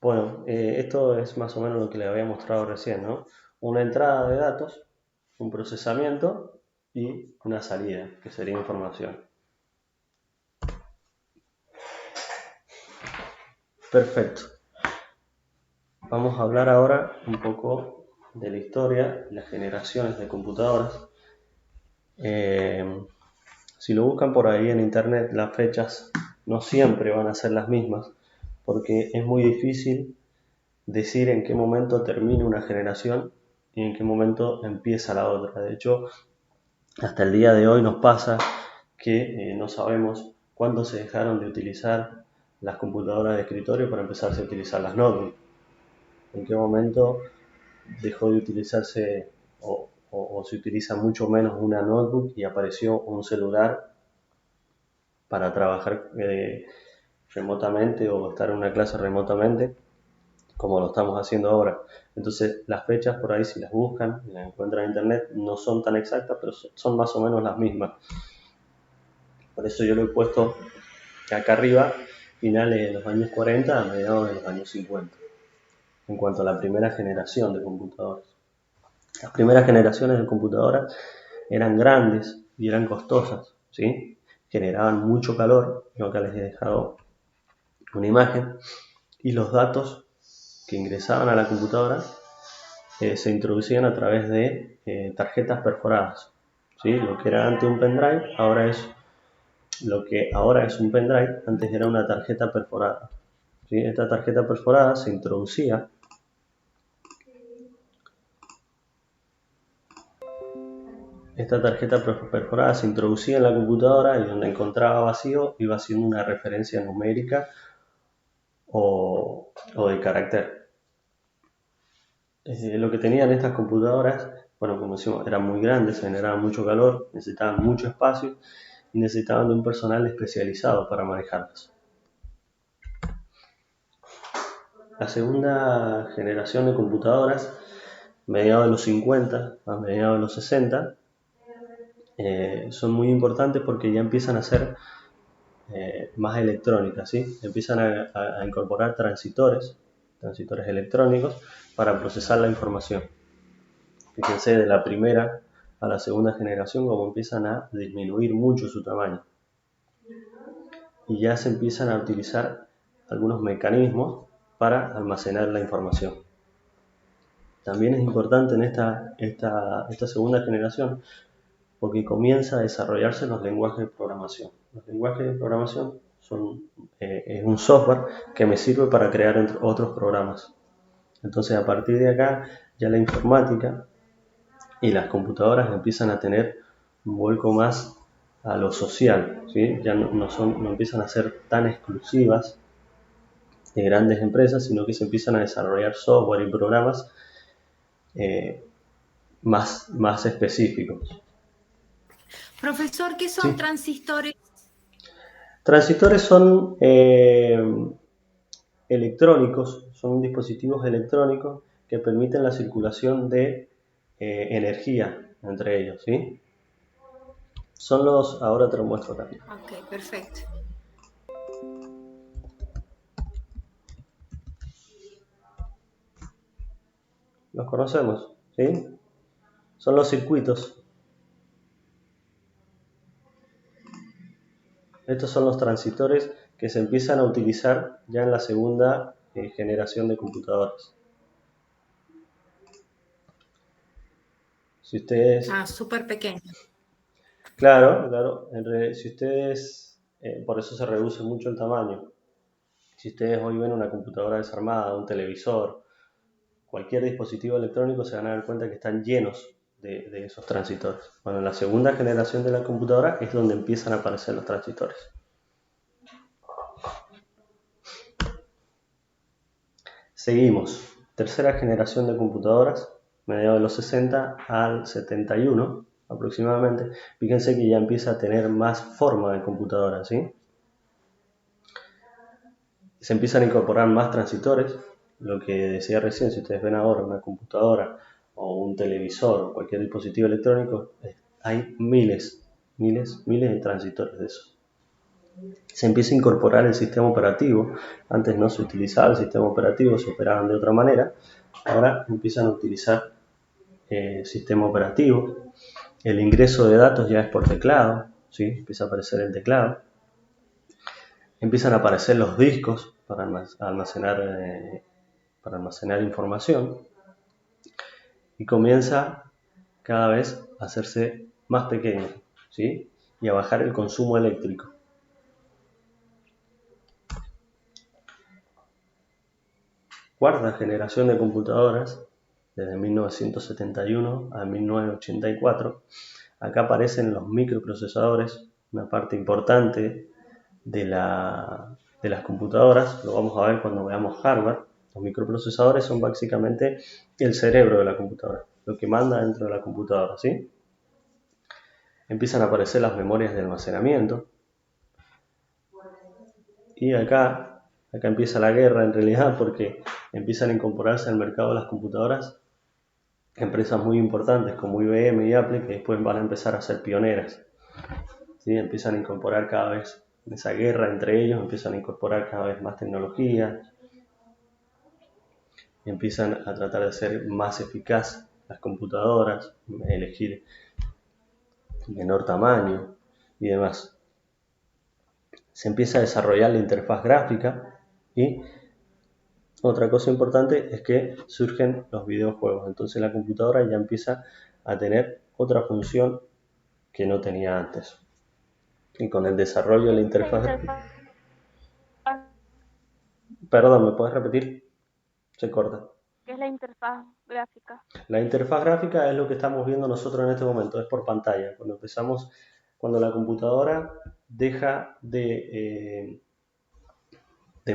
Bueno, esto es más o menos lo que les había mostrado recién, ¿no? Una entrada de datos, un procesamiento y una salida, que sería información. Perfecto. Vamos a hablar ahora un poco de la historia y las generaciones de computadoras. Si lo buscan por ahí en internet, las fechas no siempre van a ser las mismas, porque es muy difícil decir en qué momento termina una generación y en qué momento empieza la otra. De hecho, hasta el día de hoy nos pasa que no sabemos cuándo se dejaron de utilizar las computadoras de escritorio para empezarse a utilizar las notebooks. En qué momento dejó de utilizarse o se utiliza mucho menos una notebook y apareció un celular para trabajar remotamente o estar en una clase remotamente, como lo estamos haciendo ahora. Entonces, las fechas por ahí, si las buscan y las encuentran en internet, no son tan exactas, pero son más o menos las mismas. Por eso yo lo he puesto acá arriba, finales de los años 40 a mediados de los años 50, en cuanto a la primera generación de computadoras. Las primeras generaciones de computadoras eran grandes y eran costosas, ¿sí? Generaban mucho calor, yo acá les he dejado una imagen, y los datos que ingresaban a la computadora se introducían a través de tarjetas perforadas, ¿sí? Lo que era antes un pendrive, lo que ahora es un pendrive, antes era una tarjeta perforada, ¿sí? Esta tarjeta perforada se introducía en la computadora y donde encontraba vacío iba haciendo una referencia numérica o de carácter. Lo que tenían estas computadoras, bueno, como decimos, eran muy grandes, generaban mucho calor, necesitaban mucho espacio y necesitaban de un personal especializado para manejarlas. La segunda generación de computadoras, mediados de los 50 a mediados de los 60, son muy importantes porque ya empiezan a ser más electrónicas, ¿sí? Empiezan a incorporar transitores electrónicos para procesar la información. Fíjense, de la primera a la segunda generación como empiezan a disminuir mucho su tamaño. Y ya se empiezan a utilizar algunos mecanismos para almacenar la información. También es importante en esta segunda generación porque comienza a desarrollarse los lenguajes de programación. Los lenguajes de programación es un software que me sirve para crear otros programas. Entonces, a partir de acá, ya la informática y las computadoras empiezan a tener un vuelco más a lo social, ¿sí? Ya no empiezan a ser tan exclusivas de grandes empresas, sino que se empiezan a desarrollar software y programas más específicos. Profesor, ¿qué son Sí. transistores? Transistores son electrónicos, son dispositivos electrónicos que permiten la circulación de energía entre ellos, ¿sí? Ahora te lo muestro acá. Ok, perfecto. Los conocemos, ¿sí? Son los circuitos. Estos son los transistores que se empiezan a utilizar ya en la segunda generación de computadoras. Si ustedes... Súper pequeño. Claro, si ustedes... por eso se reduce mucho el tamaño. Si ustedes hoy ven una computadora desarmada, un televisor, cualquier dispositivo electrónico, se van a dar cuenta que están llenos de esos transistores. Bueno, en la segunda generación de la computadora es donde empiezan a aparecer los transistores. Seguimos. Tercera generación de computadoras, mediados de los 60 al 71 aproximadamente. Fíjense que ya empieza a tener más forma de computadora, ¿sí? Se empiezan a incorporar más transistores, lo que decía recién, si ustedes ven ahora una computadora o un televisor o cualquier dispositivo electrónico, hay miles de transistores de eso. Se empieza a incorporar el sistema operativo. Antes no se utilizaba el sistema operativo, se operaban de otra manera. Ahora empiezan a utilizar sistema operativo. El ingreso de datos ya es por teclado, ¿sí? Empieza a aparecer el teclado. Empiezan a aparecer los discos para almacenar información. Y comienza cada vez a hacerse más pequeño, ¿sí? Y a bajar el consumo eléctrico. Cuarta generación de computadoras, desde 1971 a 1984. Acá aparecen los microprocesadores, una parte importante de las computadoras. Lo vamos a ver cuando veamos hardware. Los microprocesadores son básicamente el cerebro de la computadora, lo que manda dentro de la computadora, ¿sí? Empiezan a aparecer las memorias de almacenamiento. Y acá empieza la guerra en realidad, porque empiezan a incorporarse al mercado de las computadoras empresas muy importantes como IBM y Apple, que después van a empezar a ser pioneras, ¿sí? Empiezan a incorporar cada vez, en esa guerra entre ellos, empiezan a incorporar cada vez más tecnología, empiezan a tratar de ser más eficaz las computadoras, elegir menor tamaño y demás. Se empieza a desarrollar la interfaz gráfica y otra cosa importante es que surgen los videojuegos. Entonces la computadora ya empieza a tener otra función que no tenía antes. Y con el desarrollo de la interfaz... Perdón, ¿me puedes repetir? Se corta. ¿Qué es la interfaz gráfica? La interfaz gráfica es lo que estamos viendo nosotros en este momento, es por pantalla. Cuando la computadora deja de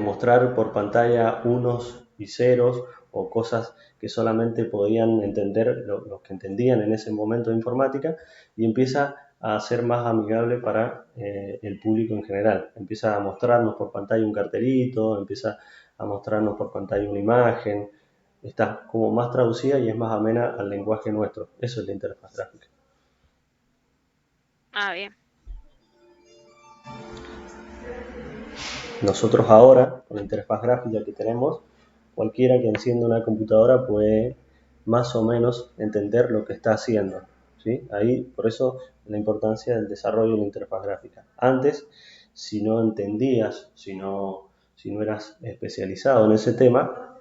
mostrar por pantalla unos y ceros o cosas que solamente podían entender los que entendían en ese momento de informática, y empieza a ser más amigable para el público en general. Empieza a mostrarnos por pantalla un cartelito, empieza a mostrarnos por pantalla una imagen, está como más traducida y es más amena al lenguaje nuestro. Eso es la interfaz gráfica. Ah, bien. Nosotros ahora, con la interfaz gráfica que tenemos, cualquiera que encienda una computadora puede más o menos entender lo que está haciendo, ¿sí? Ahí, por eso, la importancia del desarrollo de la interfaz gráfica. Antes, si no entendías, si no eras especializado en ese tema,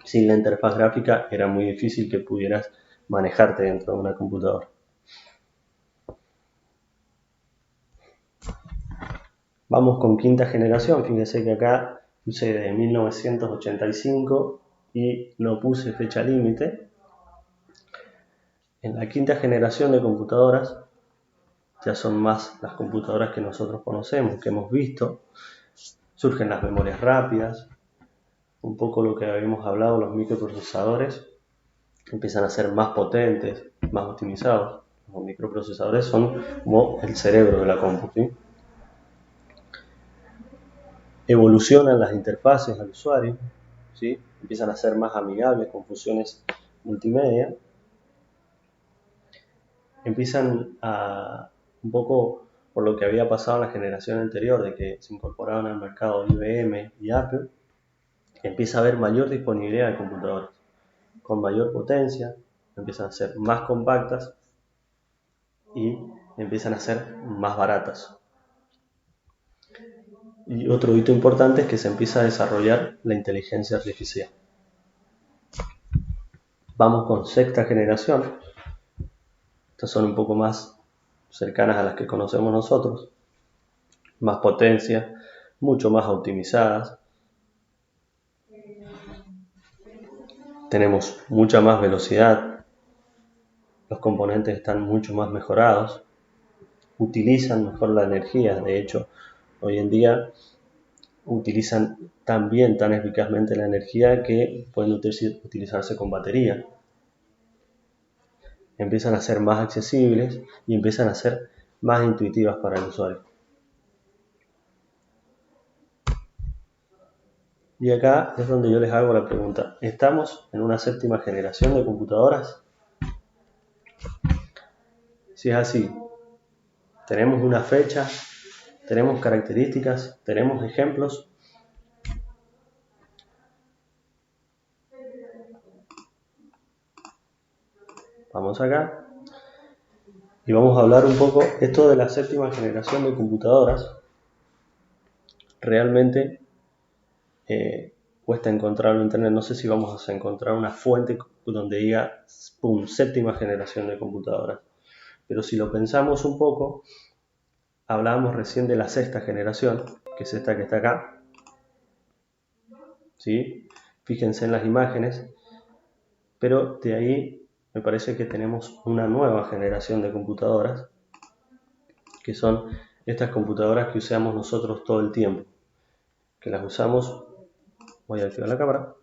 sin la interfaz gráfica era muy difícil que pudieras manejarte dentro de una computadora. Vamos con quinta generación. Fíjense que acá puse de 1985 y no puse fecha límite. En la quinta generación de computadoras ya son más las computadoras que nosotros conocemos, que hemos visto. Surgen las memorias rápidas, un poco lo que habíamos hablado, los microprocesadores empiezan a ser más potentes, más optimizados. Los microprocesadores son como el cerebro de la compu, ¿sí? Evolucionan las interfaces al usuario, ¿sí? Empiezan a ser más amigables con funciones multimedia. Empiezan a, un poco por lo que había pasado en la generación anterior, de que se incorporaban al mercado IBM y Apple, empieza a haber mayor disponibilidad de computadoras, con mayor potencia, empiezan a ser más compactas y empiezan a ser más baratas. Y otro hito importante es que se empieza a desarrollar la inteligencia artificial. Vamos con sexta generación. Estas son un poco más cercanas a las que conocemos nosotros. Más potencia, mucho más optimizadas. Tenemos mucha más velocidad. Los componentes están mucho más mejorados. Utilizan mejor la energía. De hecho, hoy en día utilizan tan eficazmente la energía que pueden utilizarse con batería. Empiezan a ser más accesibles y empiezan a ser más intuitivas para el usuario. Y acá es donde yo les hago la pregunta: ¿estamos en una séptima generación de computadoras? Si es así, ¿tenemos una fecha? tenemos características, tenemos ejemplos. Vamos acá y vamos a hablar un poco esto de la séptima generación de computadoras. Realmente cuesta encontrarlo en internet. No sé si vamos a encontrar una fuente donde diga ¡pum! Séptima generación de computadoras. Pero si lo pensamos un poco, hablábamos recién de la sexta generación, que es esta que está acá. ¿Sí? Fíjense en las imágenes. Pero de ahí me parece que tenemos una nueva generación de computadoras, que son estas computadoras que usamos nosotros todo el tiempo, que las usamos, voy a activar la cámara,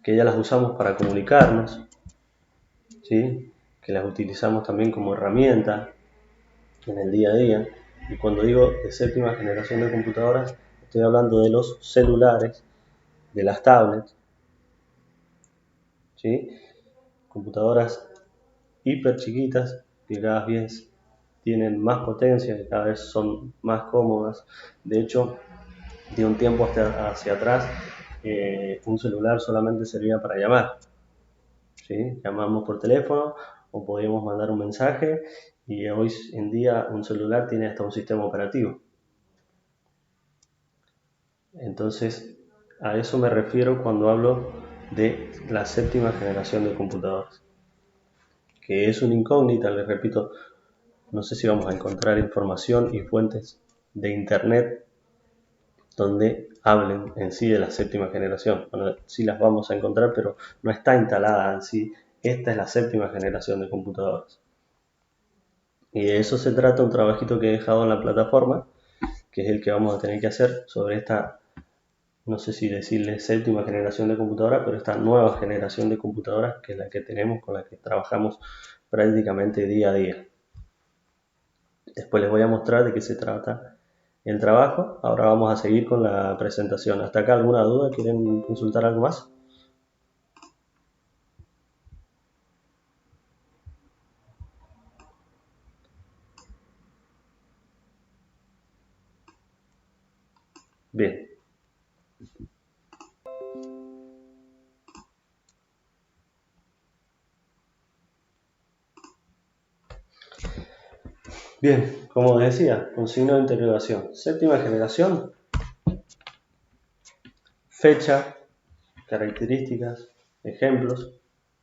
que ya las usamos para comunicarnos, ¿sí? Que las utilizamos también como herramienta en el día a día. Y cuando digo de séptima generación de computadoras, estoy hablando de los celulares, de las tablets, ¿sí? Computadoras hiper chiquitas que cada vez tienen más potencia, que cada vez son más cómodas. De hecho, de un tiempo hacia atrás, un celular solamente servía para llamar, ¿sí? Llamamos por teléfono o podíamos mandar un mensaje, y hoy en día un celular tiene hasta un sistema operativo. Entonces, a eso me refiero cuando hablo de la séptima generación de computadoras, que es una incógnita. Les repito, no sé si vamos a encontrar información y fuentes de internet donde hablen en sí de la séptima generación. Bueno, sí las vamos a encontrar, pero no está instalada en sí. Esta es la séptima generación de computadoras. Y de eso se trata un trabajito que he dejado en la plataforma, que es el que vamos a tener que hacer sobre esta, no sé si decirle séptima generación de computadoras, pero esta nueva generación de computadoras, que es la que tenemos, con la que trabajamos prácticamente día a día. Después les voy a mostrar de qué se trata el trabajo. Ahora vamos a seguir con la presentación. ¿Hasta acá alguna duda? ¿Quieren consultar algo más? Bien. Bien, como decía, con signo de interrogación. Séptima generación, fecha, características, ejemplos.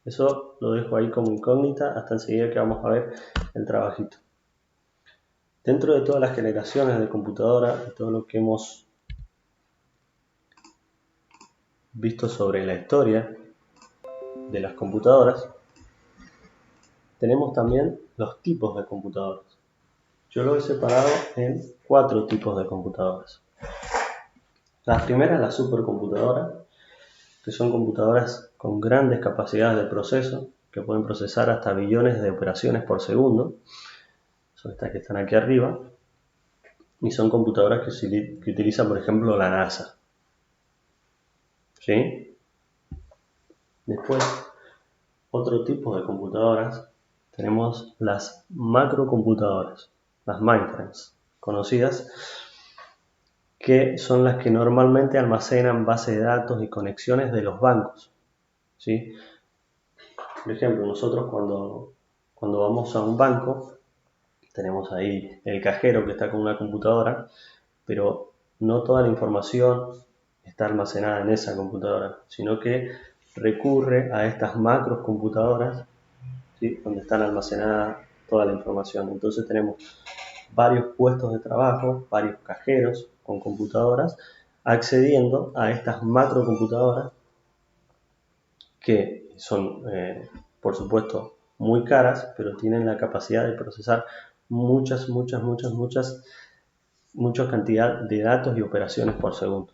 Eso lo dejo ahí como incógnita hasta enseguida que vamos a ver el trabajito. Dentro de todas las generaciones de computadora, de todo lo que hemos visto sobre la historia de las computadoras, tenemos también los tipos de computadoras. Yo lo he separado en 4 tipos de computadoras. La primera es la supercomputadora, que son computadoras con grandes capacidades de proceso, que pueden procesar hasta billones de operaciones por segundo. Son estas que están aquí arriba. Y son computadoras que utiliza, por ejemplo, la NASA. ¿Sí? Después, otro tipo de computadoras, tenemos las macrocomputadoras, las mainframes, conocidas, que son las que normalmente almacenan bases de datos y conexiones de los bancos, ¿sí? Por ejemplo, nosotros cuando vamos a un banco, tenemos ahí el cajero que está con una computadora, pero no toda la información está almacenada en esa computadora, sino que recurre a estas macros computadoras, ¿sí? Donde están almacenada toda la información. Entonces tenemos varios puestos de trabajo, varios cajeros con computadoras, accediendo a estas macrocomputadoras que son, por supuesto, muy caras, pero tienen la capacidad de procesar mucha cantidad de datos y operaciones por segundo.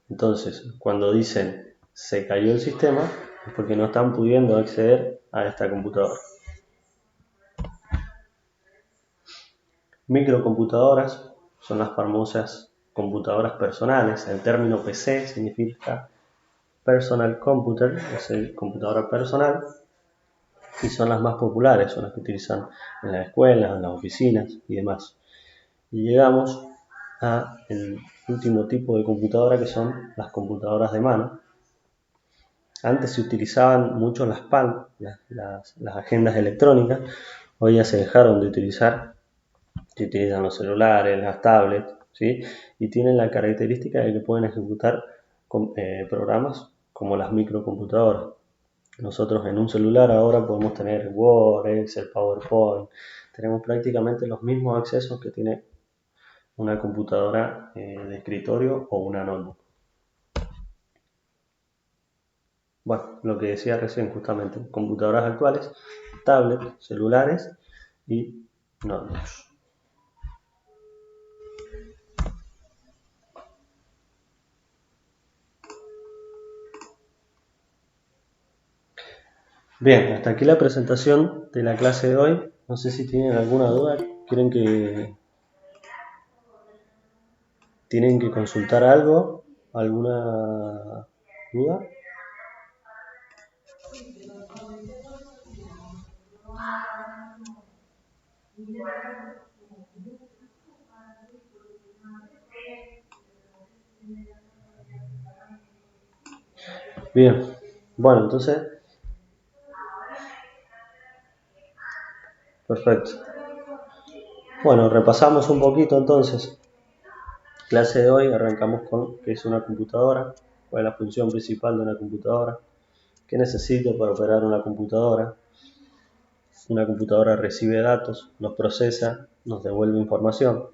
Entonces, cuando dicen se cayó el sistema, es porque no están pudiendo acceder a esta computadora. Microcomputadoras son las famosas computadoras personales. El término PC significa Personal Computer, es el computadora personal. y son las más populares, son las que utilizan en las escuelas, en las oficinas y demás. Y llegamos al último tipo de computadora, que son las computadoras de mano. Antes se utilizaban mucho las PAL, las agendas electrónicas. Hoy ya se dejaron de utilizar. Se utilizan los celulares, las tablets, ¿sí? Y tienen la característica de que pueden ejecutar programas como las microcomputadoras. Nosotros en un celular ahora podemos tener Word, Excel, PowerPoint. Tenemos prácticamente los mismos accesos que tiene una computadora de escritorio o una notebook. Bueno, lo que decía recién justamente, computadoras actuales, tablets, celulares y notebooks. Bien, hasta aquí la presentación de la clase de hoy. No sé si tienen alguna duda, tienen que consultar algo, alguna duda. Bien, bueno, entonces, perfecto. Bueno, repasamos un poquito entonces. Clase de hoy arrancamos con qué es una computadora, cuál es la función principal de una computadora, qué necesito para operar una computadora. Una computadora recibe datos, los procesa, nos devuelve información.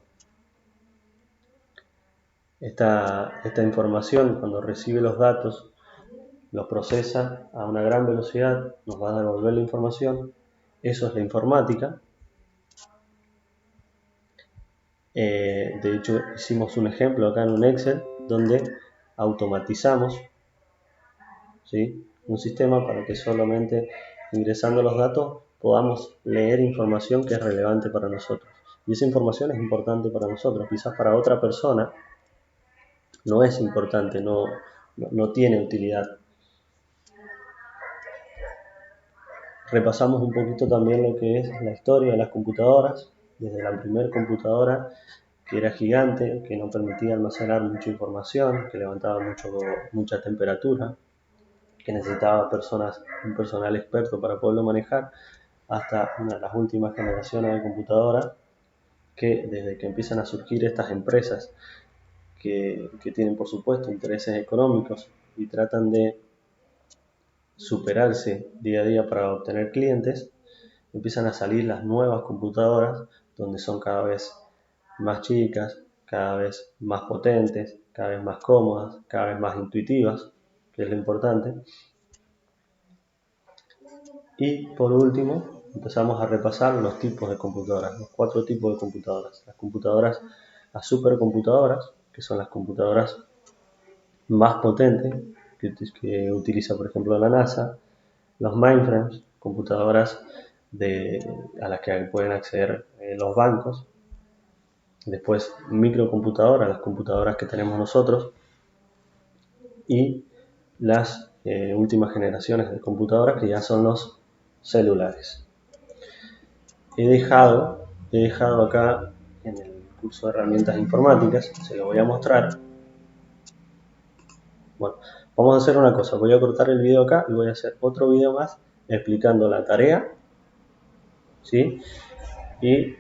Esta información, cuando recibe los datos, los procesa a una gran velocidad, nos va a devolver la información. Eso es la informática. De hecho, hicimos un ejemplo acá en un Excel donde automatizamos, ¿sí?, un sistema para que solamente ingresando los datos podamos leer información que es relevante para nosotros. Y esa información es importante para nosotros. Quizás para otra persona no es importante, no tiene utilidad. Repasamos un poquito también lo que es la historia de las computadoras, desde la primera computadora, que era gigante, que no permitía almacenar mucha información, que levantaba mucha temperatura, que necesitaba un personal experto para poderlo manejar, hasta una de las últimas generaciones de computadoras, que desde que empiezan a surgir estas empresas que tienen, por supuesto, intereses económicos y tratan de superarse día a día para obtener clientes, empiezan a salir las nuevas computadoras, donde son cada vez más chicas, cada vez más potentes, cada vez más cómodas, cada vez más intuitivas, que es lo importante. Y por último, empezamos a repasar los tipos de computadoras, los 4 tipos de computadoras. Las supercomputadoras, que son las computadoras más potentes que utiliza, por ejemplo, la NASA. Los mainframes, computadoras a las que pueden acceder los bancos. Después, microcomputadoras, las computadoras que tenemos nosotros. Y las últimas generaciones de computadoras, que ya son los celulares. He dejado acá en el curso de herramientas informáticas, se lo voy a mostrar. Bueno, vamos a hacer una cosa, voy a cortar el video acá y voy a hacer otro video más explicando la tarea, ¿sí?, y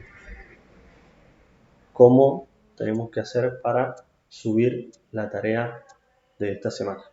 cómo tenemos que hacer para subir la tarea de esta semana.